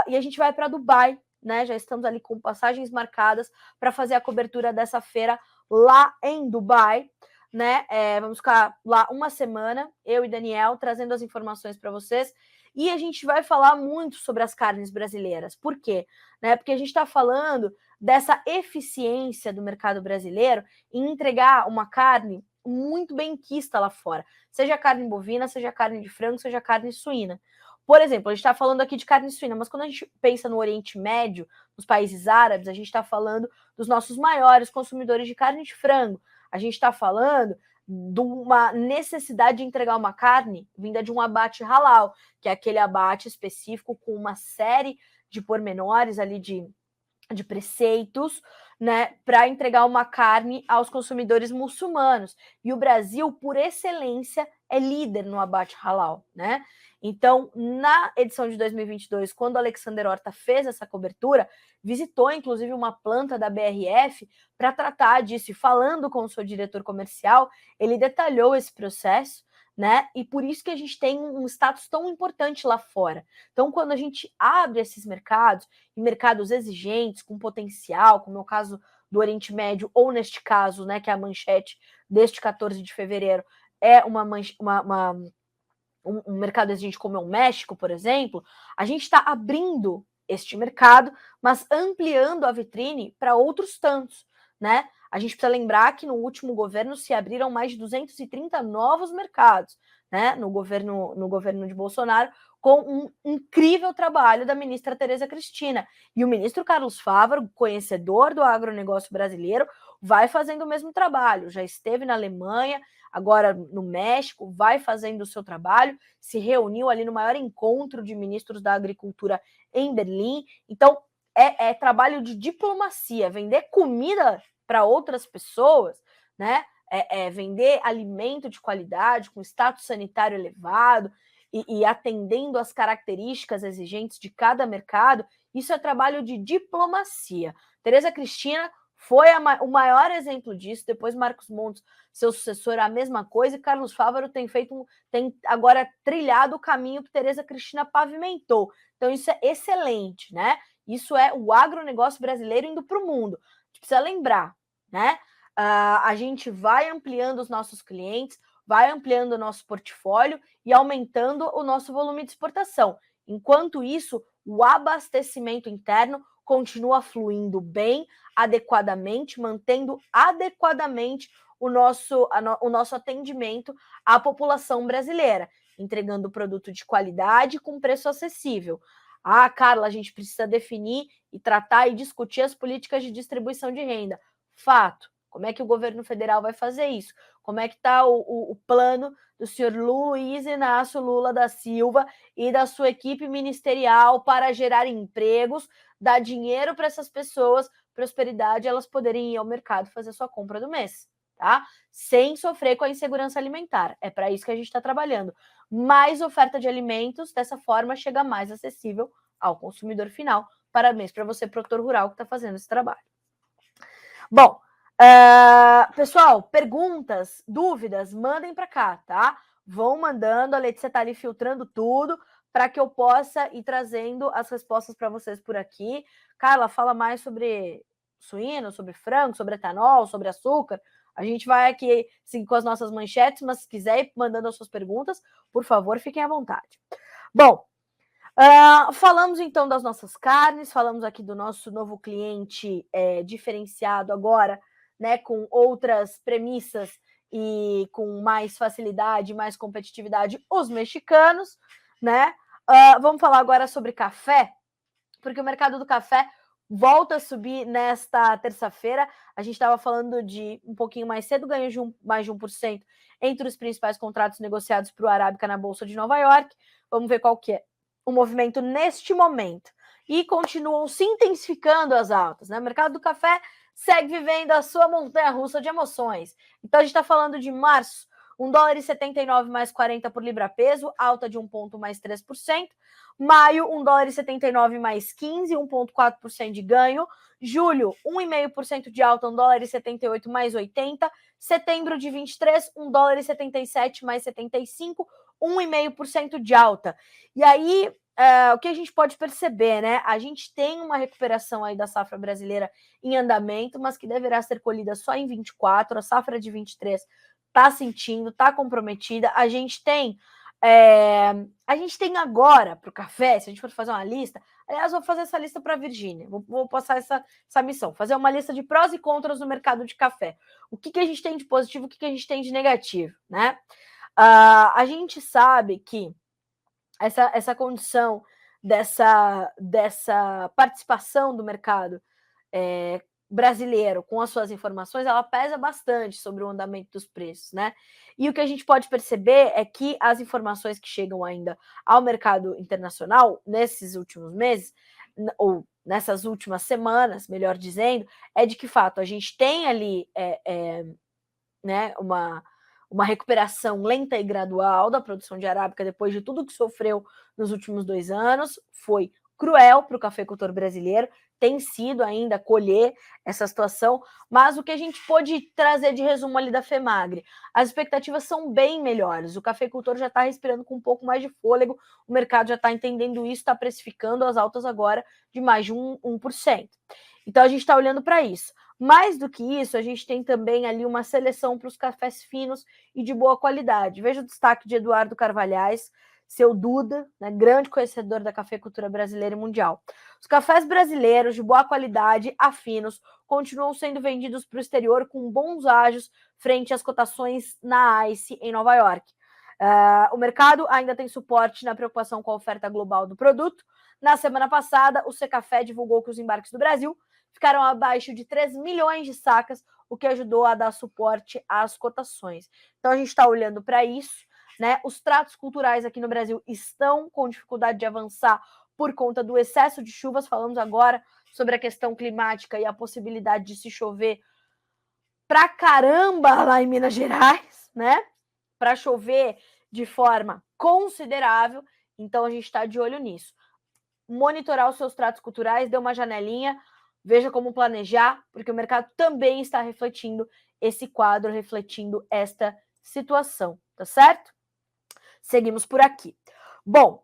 e a gente vai para Dubai, né? Já estamos ali com passagens marcadas para fazer a cobertura dessa feira lá em Dubai, né? Vamos ficar lá uma semana, eu e Daniel, trazendo as informações para vocês. E a gente vai falar muito sobre as carnes brasileiras. Por quê? Né? Porque a gente está falando dessa eficiência do mercado brasileiro em entregar uma carne muito bem quista lá fora. Seja carne bovina, seja carne de frango, seja carne suína. Por exemplo, a gente está falando aqui de carne suína, mas quando a gente pensa no Oriente Médio, nos países árabes, a gente está falando dos nossos maiores consumidores de carne de frango. A gente está falando de uma necessidade de entregar uma carne vinda de um abate halal, que é aquele abate específico com uma série de pormenores ali de preceitos, né, para entregar uma carne aos consumidores muçulmanos. E o Brasil, por excelência, é líder no abate halal, né? Então, na edição de 2022, quando o Alexander Horta fez essa cobertura, visitou inclusive uma planta da BRF para tratar disso. E falando com o seu diretor comercial, ele detalhou esse processo, né? E por isso que a gente tem um status tão importante lá fora. Então, quando a gente abre esses mercados, e mercados exigentes, com potencial, como é o caso do Oriente Médio, ou neste caso, né, que é a manchete deste 14 de fevereiro, é um mercado exigente como é o México, por exemplo, a gente está abrindo este mercado, mas ampliando a vitrine para outros tantos, né? A gente precisa lembrar que no último governo se abriram mais de 230 novos mercados, né? No governo de Bolsonaro, com um incrível trabalho da ministra Tereza Cristina. E o ministro Carlos Fávaro, conhecedor do agronegócio brasileiro, vai fazendo o mesmo trabalho. Já esteve na Alemanha, agora no México, vai fazendo o seu trabalho, se reuniu ali no maior encontro de ministros da agricultura em Berlim. Então, é trabalho de diplomacia, vender comida para outras pessoas, né? Vender alimento de qualidade, com status sanitário elevado, e atendendo às características exigentes de cada mercado, isso é trabalho de diplomacia. Tereza Cristina foi o maior exemplo disso, depois Marcos Montes, seu sucessor, a mesma coisa, e Carlos Fávaro tem agora trilhado o caminho que Tereza Cristina pavimentou. Então isso é excelente, né? Isso é o agronegócio brasileiro indo para o mundo. A gente precisa lembrar, né? A gente vai ampliando os nossos clientes, vai ampliando o nosso portfólio e aumentando o nosso volume de exportação. Enquanto isso, o abastecimento interno continua fluindo bem, adequadamente, mantendo adequadamente o nosso atendimento à população brasileira, entregando produto de qualidade com preço acessível. Ah, Carla, a gente precisa definir e tratar e discutir as políticas de distribuição de renda. Fato. Como é que o governo federal vai fazer isso? Como é que está o plano do senhor Luiz Inácio Lula da Silva e da sua equipe ministerial para gerar empregos, dar dinheiro para essas pessoas, prosperidade, elas poderem ir ao mercado fazer sua compra do mês, tá? Sem sofrer com a insegurança alimentar. É para isso que a gente está trabalhando. Mais oferta de alimentos, dessa forma chega mais acessível ao consumidor final. Parabéns para você, produtor rural, que está fazendo esse trabalho. Bom, pessoal, perguntas, dúvidas, mandem para cá, tá? Vão mandando, a Letícia tá ali filtrando tudo para que eu possa ir trazendo as respostas para vocês por aqui. Carla, fala mais sobre suíno, sobre frango, sobre etanol, sobre açúcar. A gente vai aqui seguir com as nossas manchetes, mas se quiser ir mandando as suas perguntas, por favor, fiquem à vontade. Bom, falamos então das nossas carnes, falamos aqui do nosso novo cliente diferenciado agora, né, com outras premissas e com mais facilidade, mais competitividade, os mexicanos, né? Vamos falar agora sobre café, porque o mercado do café volta a subir nesta terça-feira. A gente estava falando de um pouquinho mais cedo, ganho de mais de 1% entre os principais contratos negociados para o Arábica na Bolsa de Nova York. Vamos ver qual que é o movimento neste momento. E continuam se intensificando as altas, né? O mercado do café segue vivendo a sua montanha-russa de emoções. Então, a gente está falando de março, $1,79 mais 40 por libra-peso, alta de 1 ponto mais 3%. Maio, $1,79 mais 15, 1,4% de ganho. Julho, 1,5% de alta, $1,78 mais 80. Setembro de 23, $1,77 mais 75, 1,5% de alta. E aí, o que a gente pode perceber, né? A gente tem uma recuperação aí da safra brasileira em andamento, mas que deverá ser colhida só em 24. A safra de 23 está sentindo, está comprometida. A gente tem agora para o café, se a gente for fazer uma lista, aliás, vou fazer essa lista para a Virgínia, vou passar essa missão, fazer uma lista de prós e contras no mercado de café. O que a gente tem de positivo, o que a gente tem de negativo, né? A gente sabe que essa condição dessa participação do mercado brasileiro com as suas informações, ela pesa bastante sobre o andamento dos preços, né? E o que a gente pode perceber é que as informações que chegam ainda ao mercado internacional nesses últimos meses, ou nessas últimas semanas, melhor dizendo, é de que fato a gente tem ali né, uma recuperação lenta e gradual da produção de arábica depois de tudo que sofreu nos últimos 2 anos. Foi cruel para o cafeicultor brasileiro, tem sido ainda colher essa situação, mas o que a gente pôde trazer de resumo ali da FEMAGRE, as expectativas são bem melhores, o cafeicultor já está respirando com um pouco mais de fôlego, o mercado já está entendendo isso, está precificando as altas agora de mais de 1%. Então a gente está olhando para isso. Mais do que isso, a gente tem também ali uma seleção para os cafés finos e de boa qualidade. Veja o destaque de Eduardo Carvalhais, seu Duda, né, grande conhecedor da cafeicultura brasileira e mundial. Os cafés brasileiros de boa qualidade, a finos, continuam sendo vendidos para o exterior com bons ágios frente às cotações na ICE em Nova York. O mercado ainda tem suporte na preocupação com a oferta global do produto. Na semana passada, o Secafé divulgou que os embarques do Brasil ficaram abaixo de 3 milhões de sacas, o que ajudou a dar suporte às cotações. Então, a gente está olhando para isso, né? Os tratos culturais aqui no Brasil estão com dificuldade de avançar por conta do excesso de chuvas. Falamos agora sobre a questão climática e a possibilidade de se chover pra caramba lá em Minas Gerais, né? Para chover de forma considerável. Então, a gente está de olho nisso. Monitorar os seus tratos culturais, dê uma janelinha, veja como planejar, porque o mercado também está refletindo esse quadro, refletindo esta situação, tá certo? Seguimos por aqui. Bom,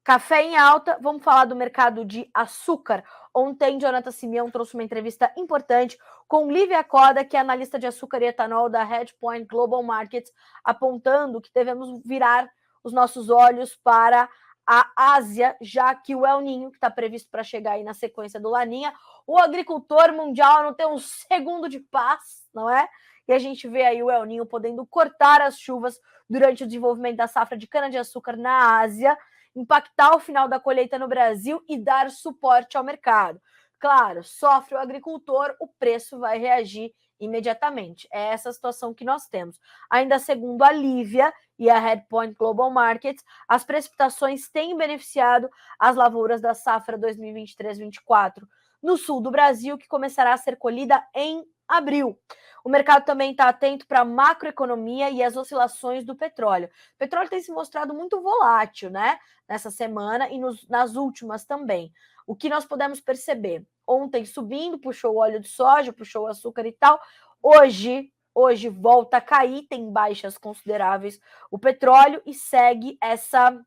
café em alta, vamos falar do mercado de açúcar. Ontem, Jonathan Simeão trouxe uma entrevista importante com Lívia Coda, que é analista de açúcar e etanol da Hedgepoint Global Markets, apontando que devemos virar os nossos olhos para a Ásia, já que o El Niño, que está previsto para chegar aí na sequência do Laninha, o agricultor mundial não tem um segundo de paz, não é? E a gente vê aí o El Niño podendo cortar as chuvas durante o desenvolvimento da safra de cana-de-açúcar na Ásia, impactar o final da colheita no Brasil e dar suporte ao mercado. Claro, sofre o agricultor, o preço vai reagir imediatamente. É essa a situação que nós temos. Ainda segundo a Lívia e a Hedgepoint Global Markets, as precipitações têm beneficiado as lavouras da safra 2023-24 no sul do Brasil, que começará a ser colhida em abril. O mercado também está atento para a macroeconomia e as oscilações do petróleo. O petróleo tem se mostrado muito volátil, né? Nessa semana e nas últimas também. O que nós podemos perceber? Ontem subindo, puxou o óleo de soja, puxou o açúcar e tal. Hoje volta a cair, tem baixas consideráveis o petróleo e segue essa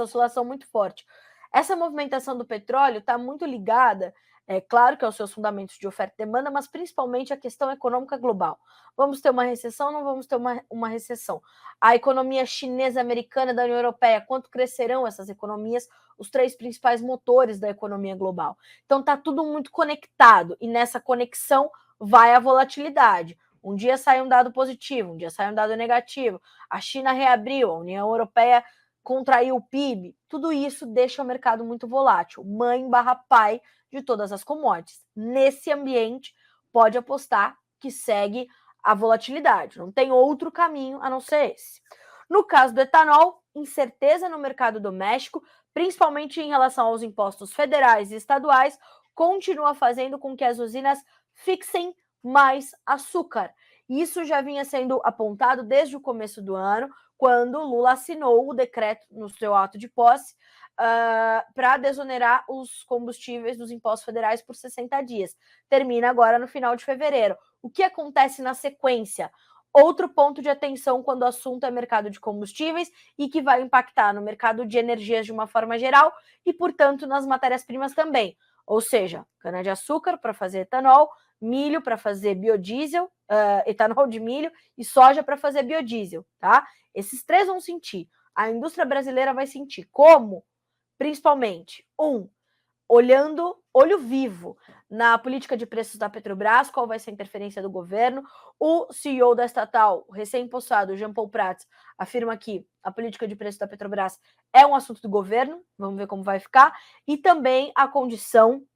oscilação muito forte. Essa movimentação do petróleo está muito ligada, é claro que aos seus fundamentos de oferta e demanda, mas principalmente à questão econômica global. Vamos ter uma recessão, não vamos ter uma recessão? A economia chinesa, americana, da União Europeia, quanto crescerão essas economias? Os três principais motores da economia global. Então está tudo muito conectado e nessa conexão vai a volatilidade. Um dia sai um dado positivo, um dia sai um dado negativo. A China reabriu, a União Europeia contraiu o PIB, tudo isso deixa o mercado muito volátil, mãe/pai de todas as commodities. Nesse ambiente, pode apostar que segue a volatilidade, não tem outro caminho a não ser esse. No caso do etanol, incerteza no mercado doméstico, principalmente em relação aos impostos federais e estaduais, continua fazendo com que as usinas fixem mais açúcar. Isso já vinha sendo apontado desde o começo do ano, quando Lula assinou o decreto no seu ato de posse para desonerar os combustíveis dos impostos federais por 60 dias. Termina agora no final de fevereiro. O que acontece na sequência? Outro ponto de atenção quando o assunto é mercado de combustíveis e que vai impactar no mercado de energias de uma forma geral e, portanto, nas matérias-primas também. Ou seja, cana-de-açúcar para fazer etanol, milho para fazer biodiesel, etanol de milho e soja para fazer biodiesel, tá? Esses três vão sentir. A indústria brasileira vai sentir. Como? Principalmente, olhando olho vivo na política de preços da Petrobras, qual vai ser a interferência do governo. O CEO da estatal, recém-possado, Jean Paul Prats, afirma que a política de preços da Petrobras é um assunto do governo, vamos ver como vai ficar, e também a condição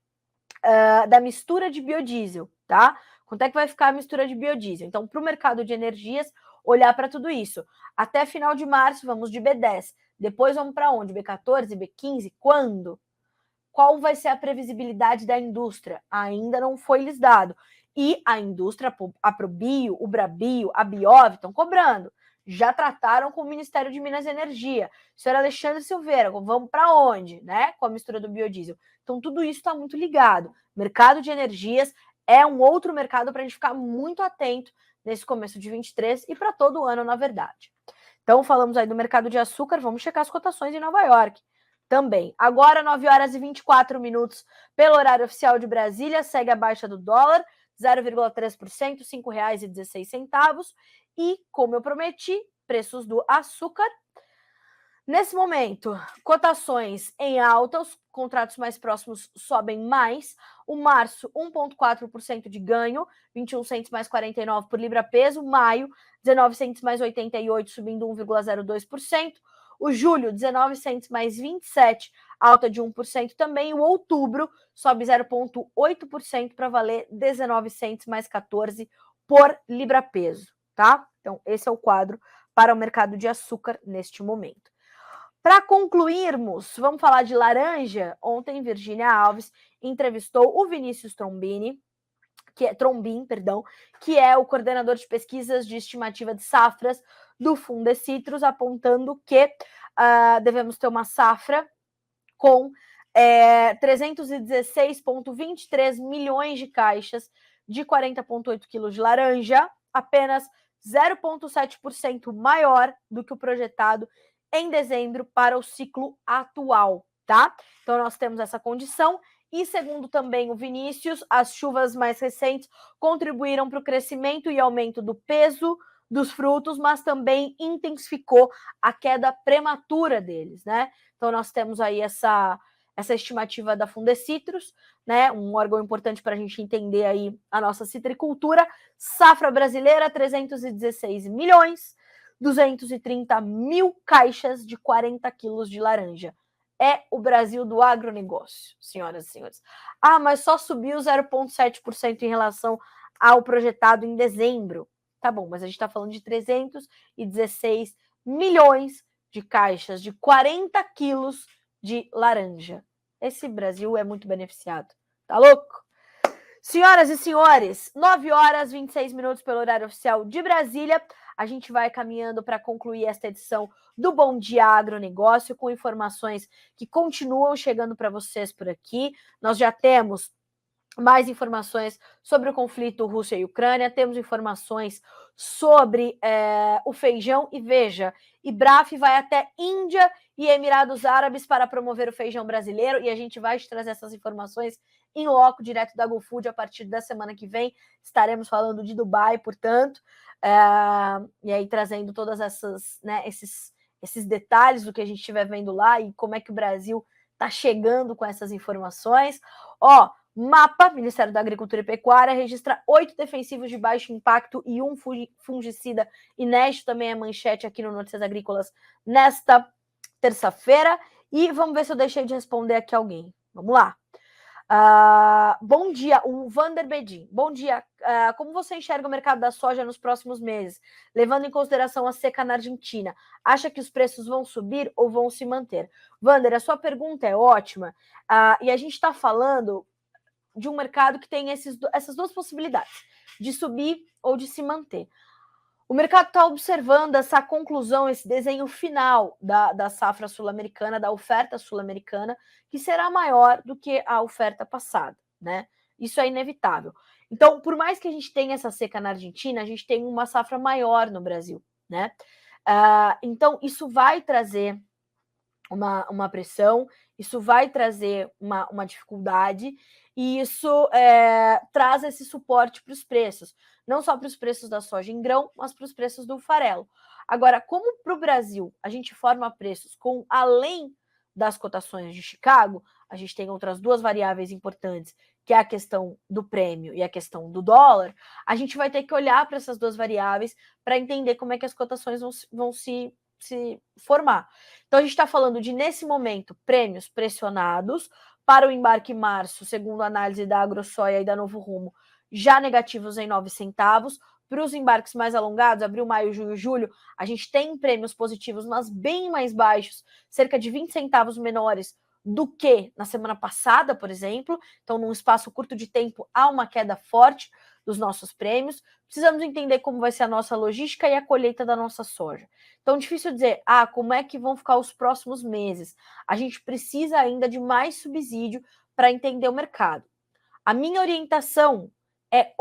da mistura de biodiesel, tá? Quanto é que vai ficar a mistura de biodiesel? Então, para o mercado de energias, olhar para tudo isso. Até final de março, vamos de B10. Depois vamos para onde? B14, B15? Quando? Qual vai ser a previsibilidade da indústria? Ainda não foi lhes dado. E a indústria, a Probio, o Brabio, a Biov estão cobrando. Já trataram com o Ministério de Minas e Energia. Senhor Alexandre Silveira, vamos para onde, né? Com a mistura do biodiesel. Então, tudo isso está muito ligado. Mercado de energias é um outro mercado para a gente ficar muito atento nesse começo de 23 e para todo o ano, na verdade. Então, falamos aí do mercado de açúcar, vamos checar as cotações em Nova York também. Agora, 9 horas e 24 minutos pelo horário oficial de Brasília, segue a baixa do dólar, 0,3%, R$ 5,16. E, como eu prometi, preços do açúcar. Nesse momento, cotações em alta, os contratos mais próximos sobem mais. O março, 1,4% de ganho, 21 centos mais 49 por libra peso. Maio, 19 centos mais 88, subindo 1,02%. O julho, 19 centos mais 27, alta de 1% também. O outubro sobe 0,8% para valer 19 centos mais 14 por libra peso, tá? Então, esse é o quadro para o mercado de açúcar neste momento. Para concluirmos, vamos falar de laranja. Ontem, Virginia Alves entrevistou o Vinícius Trombin, que é o coordenador de pesquisas de estimativa de safras do Fundecitrus, apontando que devemos ter uma safra com 316,23 milhões de caixas de 40,8 quilos de laranja, apenas 0,7% maior do que o projetado em dezembro para o ciclo atual, tá? Então, nós temos essa condição. E, segundo também o Vinícius, as chuvas mais recentes contribuíram para o crescimento e aumento do peso dos frutos, mas também intensificou a queda prematura deles, né? Então, nós temos aí essa estimativa da Fundecitrus, né? Um órgão importante para a gente entender aí a nossa citricultura. Safra brasileira, 316 milhões, 230 mil caixas de 40 quilos de laranja. É o Brasil do agronegócio, senhoras e senhores. Ah, mas só subiu 0,7% em relação ao projetado em dezembro. Tá bom, mas a gente está falando de 316 milhões de caixas de 40 quilos de laranja. Esse Brasil é muito beneficiado. Tá louco? Senhoras e senhores, 9 horas e 26 minutos pelo horário oficial de Brasília. A gente vai caminhando para concluir esta edição do Bom Dia Agronegócio, com informações que continuam chegando para vocês por aqui. Nós já temos mais informações sobre o conflito Rússia e Ucrânia, temos informações sobre o feijão, e veja, IBRAF vai até Índia e Emirados Árabes para promover o feijão brasileiro, e a gente vai te trazer essas informações em loco, direto da GoFood, a partir da semana que vem. Estaremos falando de Dubai, portanto, e aí trazendo todas essas, né, esses detalhes do que a gente estiver vendo lá e como é que o Brasil está chegando com essas informações. MAPA, Ministério da Agricultura e Pecuária, registra 8 defensivos de baixo impacto e um fungicida inédito, também é manchete aqui no Notícias Agrícolas nesta terça-feira. E vamos ver se eu deixei de responder aqui alguém. Vamos lá. Bom dia, o Vander Bedin. Bom dia. Como você enxerga o mercado da soja nos próximos meses, levando em consideração a seca na Argentina? Acha que os preços vão subir ou vão se manter? Vander, a sua pergunta é ótima. E a gente está falando de um mercado que tem essas duas possibilidades, de subir ou de se manter. O mercado está observando essa conclusão, esse desenho final da safra sul-americana, da oferta sul-americana, que será maior do que a oferta passada, né? Isso é inevitável. Então, por mais que a gente tenha essa seca na Argentina, a gente tem uma safra maior no Brasil, né? Então, isso vai trazer uma pressão, isso vai trazer uma dificuldade, e isso traz esse suporte para os preços, não só para os preços da soja em grão, mas para os preços do farelo. Agora, como para o Brasil a gente forma preços com além das cotações de Chicago, a gente tem outras duas variáveis importantes, que é a questão do prêmio e a questão do dólar. A gente vai ter que olhar para essas duas variáveis para entender como é que as cotações vão se formar. Então, a gente está falando de, nesse momento, prêmios pressionados para o embarque março, segundo a análise da AgroSoia e da Novo Rumo, já negativos em 9 centavos. Para os embarques mais alongados, abril, maio, junho, julho, a gente tem prêmios positivos, mas bem mais baixos, cerca de 20 centavos menores do que na semana passada, por exemplo. Então, num espaço curto de tempo, há uma queda forte dos nossos prêmios. Precisamos entender como vai ser a nossa logística e a colheita da nossa soja. Então, difícil dizer, como é que vão ficar os próximos meses? A gente precisa ainda de mais subsídio para entender o mercado. A minha orientação é,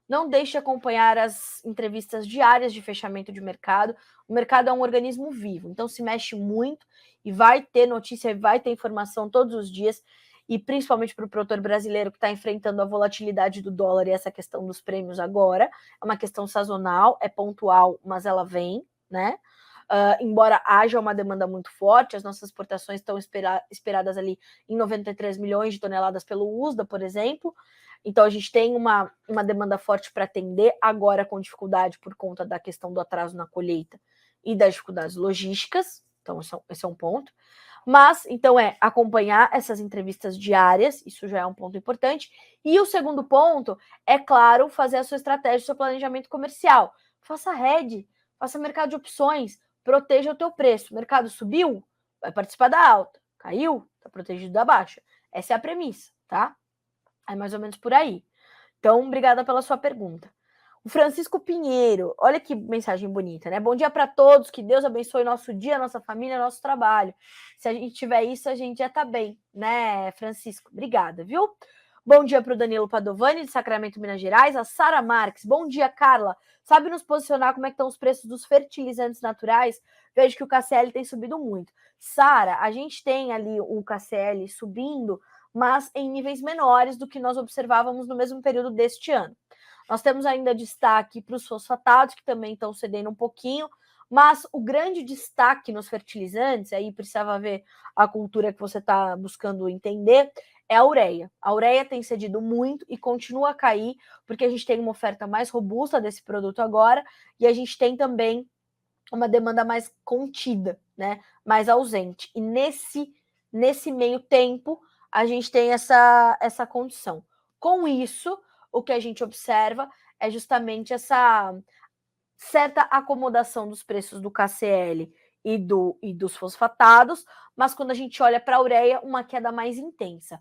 não deixe de acompanhar as entrevistas diárias de fechamento de mercado. O mercado é um organismo vivo, então se mexe muito e vai ter notícia, vai ter informação todos os dias, e principalmente para o produtor brasileiro que está enfrentando a volatilidade do dólar e essa questão dos prêmios agora. É uma questão sazonal, é pontual, mas ela vem, né? embora haja uma demanda muito forte, as nossas exportações estão esperadas ali em 93 milhões de toneladas pelo USDA, por exemplo. Então, a gente tem uma demanda forte para atender, agora com dificuldade por conta da questão do atraso na colheita e das dificuldades logísticas. Então, esse é um ponto. Mas, então, acompanhar essas entrevistas diárias, isso já é um ponto importante. E o segundo ponto é, claro, fazer a sua estratégia, o seu planejamento comercial. Faça hedge, faça mercado de opções, proteja o teu preço. O mercado subiu, vai participar da alta. Caiu, está protegido da baixa. Essa é a premissa, tá? É mais ou menos por aí. Então, obrigada pela sua pergunta. O Francisco Pinheiro, olha que mensagem bonita, né? Bom dia para todos, que Deus abençoe nosso dia, nossa família, nosso trabalho. Se a gente tiver isso, a gente já tá bem, né, Francisco? Obrigada, viu? Bom dia para o Danilo Padovani, de Sacramento, Minas Gerais. A Sara Marques, bom dia, Carla. Sabe nos posicionar como é que estão os preços dos fertilizantes naturais? Vejo que o KCL tem subido muito. Sara, a gente tem ali o KCL subindo, mas em níveis menores do que nós observávamos no mesmo período deste ano. Nós temos ainda destaque para os fosfatados, que também estão cedendo um pouquinho, mas o grande destaque nos fertilizantes, aí precisava ver a cultura que você está buscando entender, é a ureia. A ureia tem cedido muito e continua a cair, porque a gente tem uma oferta mais robusta desse produto agora, e a gente tem também uma demanda mais contida, né? Mais ausente. E nesse meio tempo, a gente tem essa condição. Com isso, o que a gente observa é justamente essa certa acomodação dos preços do KCL e dos fosfatados, mas quando a gente olha para a ureia, uma queda mais intensa.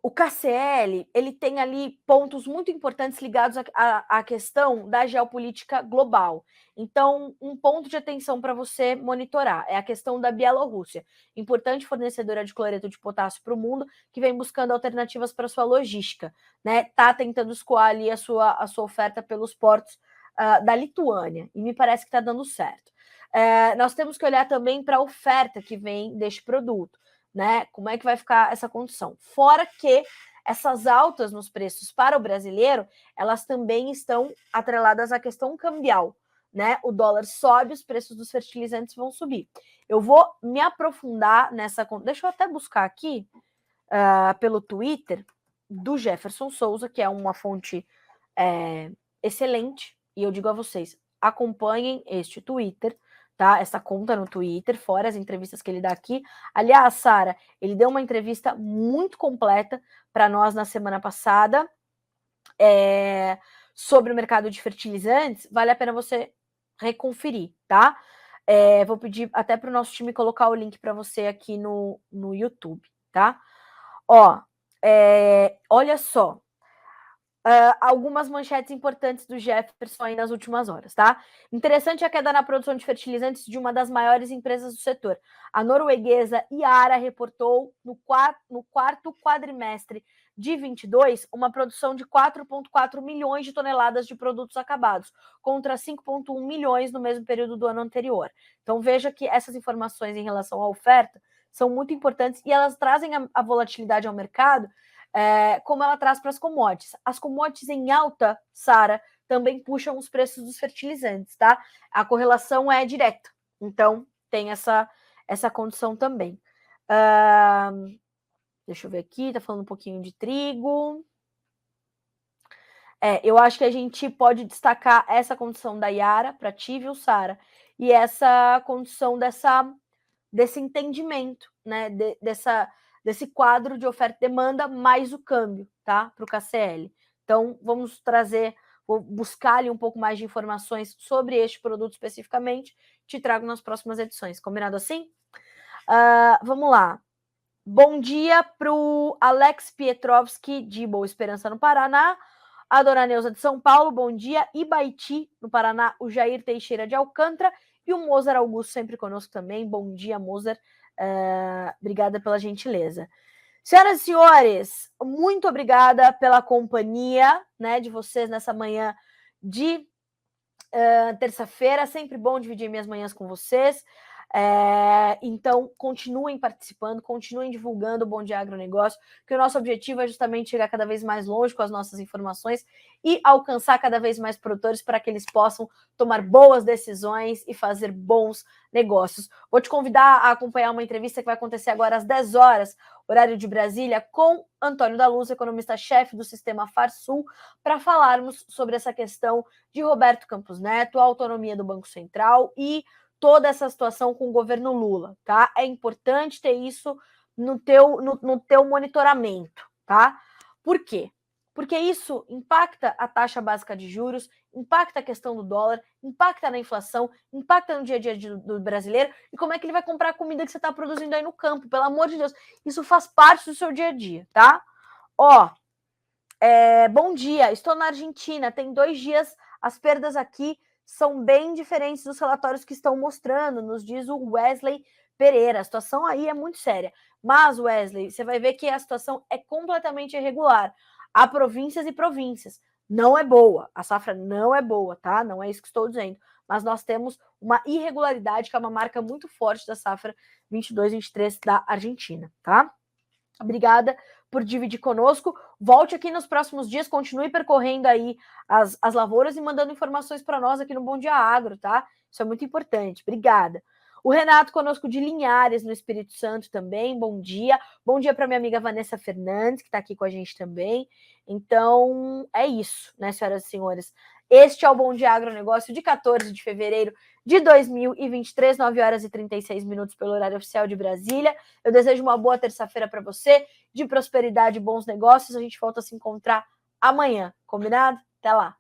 O KCL, ele tem ali pontos muito importantes ligados à questão da geopolítica global. Então, um ponto de atenção para você monitorar é a questão da Bielorrússia, importante fornecedora de cloreto de potássio para o mundo, que vem buscando alternativas para sua logística, né? Tá tentando escoar ali a sua oferta pelos portos da Lituânia, e me parece que está dando certo. Nós temos que olhar também para a oferta que vem deste produto. Né? Como é que vai ficar essa condição? Fora que essas altas nos preços para o brasileiro, elas também estão atreladas à questão cambial, né? O dólar sobe, os preços dos fertilizantes vão subir. Eu vou me aprofundar nessa... Deixa eu até buscar aqui pelo Twitter do Jefferson Souza, que é uma fonte excelente, e eu digo a vocês, acompanhem este Twitter, tá? Essa conta no Twitter, fora as entrevistas que ele dá aqui. Aliás, Sara, ele deu uma entrevista muito completa para nós na semana passada sobre o mercado de fertilizantes. Vale a pena você reconferir, tá? Vou pedir até para o nosso time colocar o link para você aqui no YouTube, tá? Ó, olha só. Algumas manchetes importantes do Jefferson aí nas últimas horas, tá? Interessante a queda na produção de fertilizantes de uma das maiores empresas do setor. A norueguesa Yara reportou no quarto quadrimestre de 22 uma produção de 4,4 milhões de toneladas de produtos acabados, contra 5,1 milhões no mesmo período do ano anterior. Então veja que essas informações em relação à oferta são muito importantes e elas trazem a volatilidade ao mercado, como ela traz para as commodities. As commodities em alta, Sara, também puxam os preços dos fertilizantes, tá? A correlação é direta. Então, tem essa condição também. Deixa eu ver aqui, tá falando um pouquinho de trigo. Eu acho que a gente pode destacar essa condição da Yara para ti, viu, Sara? E essa condição desse entendimento, né? Desse quadro de oferta e demanda mais o câmbio, tá? Para o KCL. Então, vamos vou buscar ali um pouco mais de informações sobre este produto especificamente, te trago nas próximas edições. Combinado assim? Vamos lá. Bom dia para o Alex Pietrovski, de Boa Esperança, no Paraná. A Dona Neuza de São Paulo, bom dia. Ibaiti, no Paraná, o Jair Teixeira de Alcântara. E o Mozart Augusto sempre conosco também. Bom dia, Mozart. Obrigada pela gentileza. Senhoras e senhores, muito obrigada pela companhia, né, de vocês nessa manhã de terça-feira. Sempre bom dividir minhas manhãs com vocês. Então, continuem participando, continuem divulgando o Bom Dia Agronegócio, que o nosso objetivo é justamente chegar cada vez mais longe com as nossas informações e alcançar cada vez mais produtores para que eles possam tomar boas decisões e fazer bons negócios. Vou te convidar a acompanhar uma entrevista que vai acontecer agora às 10 horas, horário de Brasília, com Antônio da Luz, economista-chefe do Sistema Farsul, para falarmos sobre essa questão de Roberto Campos Neto, a autonomia do Banco Central e toda essa situação com o governo Lula, tá? É importante ter isso no teu monitoramento, tá? Por quê? Porque isso impacta a taxa básica de juros, impacta a questão do dólar, impacta na inflação, impacta no dia a dia do brasileiro e como é que ele vai comprar a comida que você está produzindo aí no campo, pelo amor de Deus. Isso faz parte do seu dia a dia, tá? Bom dia, estou na Argentina, tem 2 dias, as perdas aqui são bem diferentes dos relatórios que estão mostrando, nos diz o Wesley Pereira. A situação aí é muito séria. Mas, Wesley, você vai ver que a situação é completamente irregular. Há províncias e províncias. Não é boa. A safra não é boa, tá? Não é isso que estou dizendo. Mas nós temos uma irregularidade, que é uma marca muito forte da safra 22-23 da Argentina, tá? Obrigada por dividir conosco. Volte aqui nos próximos dias, continue percorrendo aí as lavouras e mandando informações para nós aqui no Bom Dia Agro, tá? Isso é muito importante. Obrigada. O Renato conosco de Linhares, no Espírito Santo também. Bom dia. Bom dia para minha amiga Vanessa Fernandes, que está aqui com a gente também. Então, é isso, né, senhoras e senhores? Este é o Bom Dia Agronegócio de 14 de fevereiro de 2023, 9 horas e 36 minutos pelo horário oficial de Brasília. Eu desejo uma boa terça-feira para você, de prosperidade e bons negócios. A gente volta a se encontrar amanhã, combinado? Até lá!